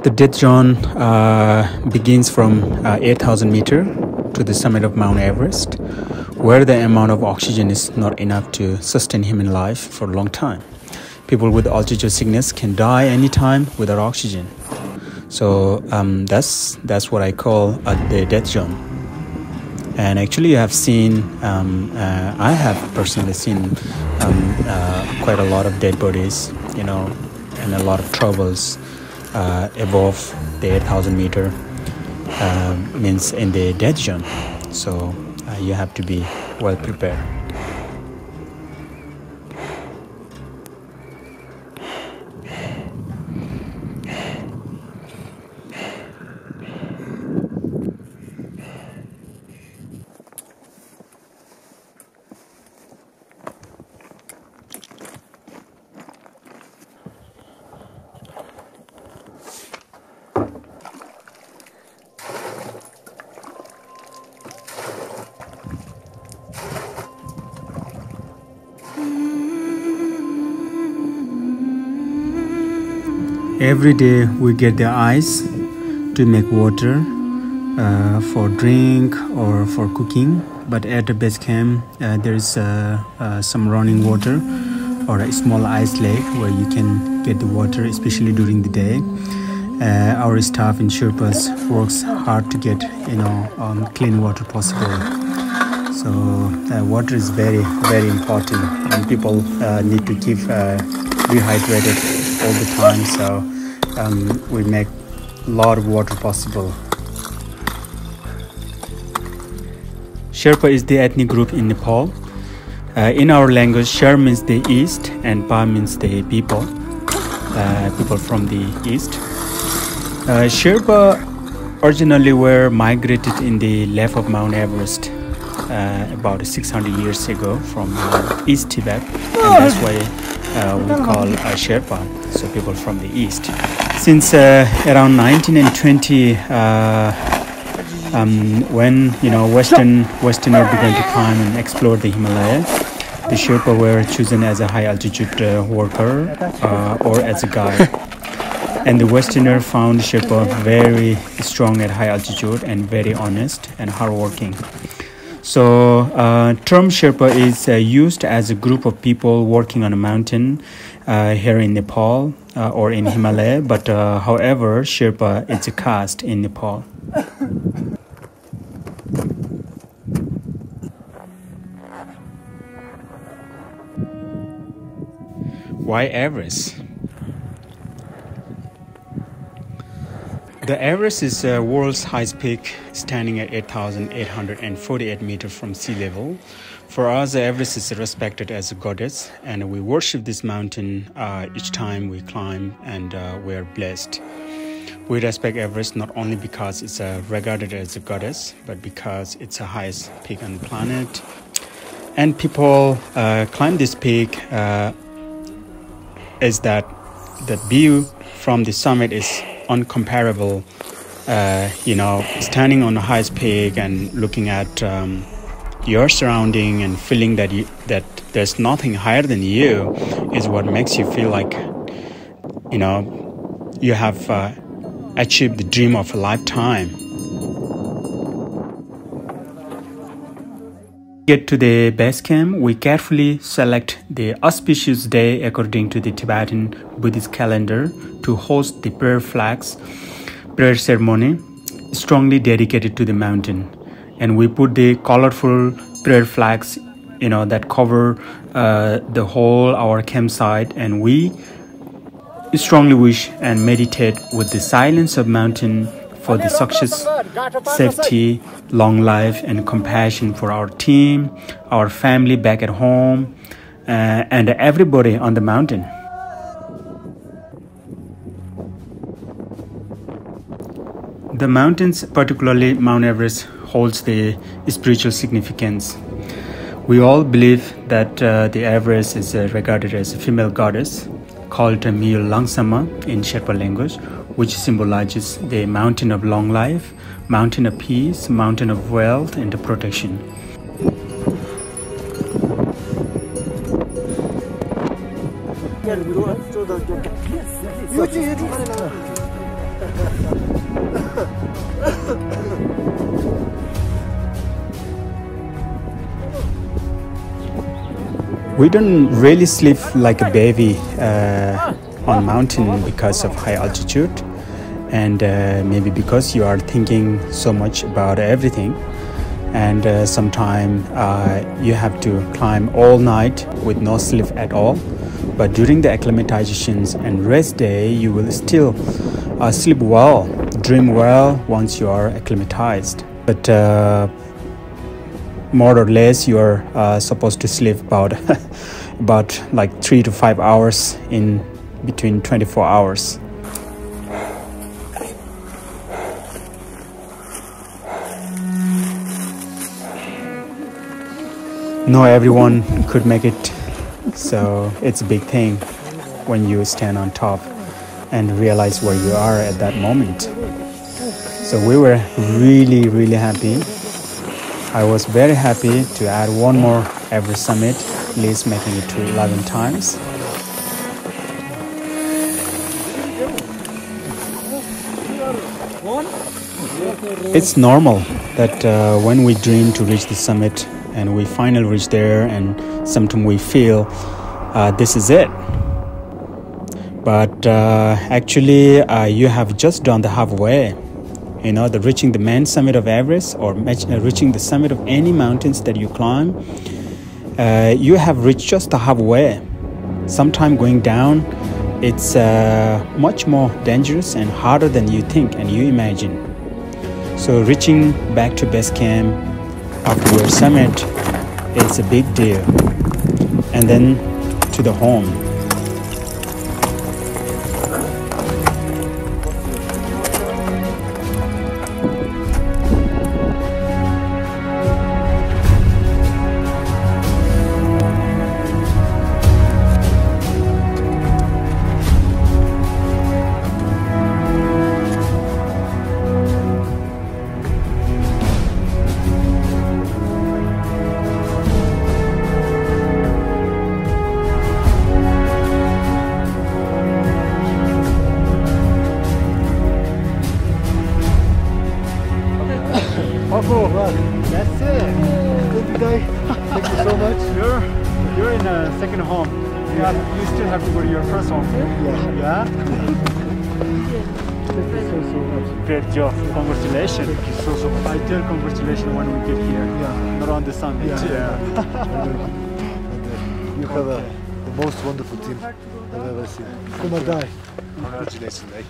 The death zone begins from 8,000 meters to the summit of Mount Everest, where the amount of oxygen is not enough to sustain human life for a long time. People with altitude sickness can die anytime without oxygen. So that's what I call the death zone. And actually, I have personally seen quite a lot of dead bodies, and a lot of troubles above the 8,000 meter means in the death zone. So you have to be well prepared. Every day we get the ice to make water for drink or for cooking, but at the base camp there is some running water or a small ice lake where you can get the water, especially during the day. Our staff in Sherpas works hard to get clean water possible. So water is very, very important, and people need to keep rehydrated all the time. So we make a lot of water possible. Sherpa is the ethnic group in Nepal. In our language, Sher means the east and Pa means the people from the east. Sherpa originally were migrated in the left of Mount Everest about 600 years ago from East Tibet, and that's why we call Sherpa, so people from the east. Since around 1920, when Westerner began to climb and explore the Himalaya, the Sherpa were chosen as a high altitude worker or as a guide. And the Westerner found Sherpa very strong at high altitude and very honest and hardworking. So term Sherpa is used as a group of people working on a mountain here in Nepal or in Himalaya, but however, Sherpa is a caste in Nepal. Why Everest? The Everest is the world's highest peak, standing at 8,848 meters from sea level. For us, the Everest is respected as a goddess, and we worship this mountain each time we climb, and we are blessed. We respect Everest not only because it's regarded as a goddess, but because it's the highest peak on the planet. And people climb this peak is that the view from the summit is uncomparable. Standing on the highest peak and looking at your surrounding and feeling that there's nothing higher than you is what makes you feel like you have achieved the dream of a lifetime. Get to the base camp, we carefully select the auspicious day according to the Tibetan Buddhist calendar to host the prayer ceremony strongly dedicated to the mountain. And we put the colorful prayer flags that cover the whole our campsite, and we strongly wish and meditate with the silence of mountain for the success, safety, long life, and compassion for our team, our family back at home, and everybody on the mountain. The mountains, particularly Mount Everest, holds the spiritual significance. We all believe that the Everest is regarded as a female goddess called Mil Langsama in Sherpa language, which symbolizes the mountain of long life, mountain of peace, mountain of wealth and protection. We don't really sleep like a baby on mountain because of high altitude, and maybe because you are thinking so much about everything, and sometimes you have to climb all night with no sleep at all. But during the acclimatizations and rest day, you will still sleep well, dream well once you are acclimatized. But more or less, you are supposed to sleep about like 3 to 5 hours in between 24 hours. Not everyone could make it, so it's a big thing when you stand on top and realize where you are at that moment. So we were really happy. I was very happy to add one more Everest summit, at least making it to 11 times. It's normal that when we dream to reach the summit and we finally reach there, and sometimes we feel this is it. But actually you have just done the halfway. You know, the reaching the main summit of Everest, or reaching the summit of any mountains that you climb, you have reached just the halfway. Sometime going down, it's much more dangerous and harder than you think and you imagine. So reaching back to base camp after your summit is a big deal. And then to the home. That's it. Good day. Thank you so much. You're in a second home. You still have to go to your first home. Yeah. Thank you so much. Great job. Congratulations. Thank you so much. I tell congratulations when we get here. Yeah. Not on the summit. Yeah. You have the most wonderful team I've ever seen. Come on, die. Congratulations, mate.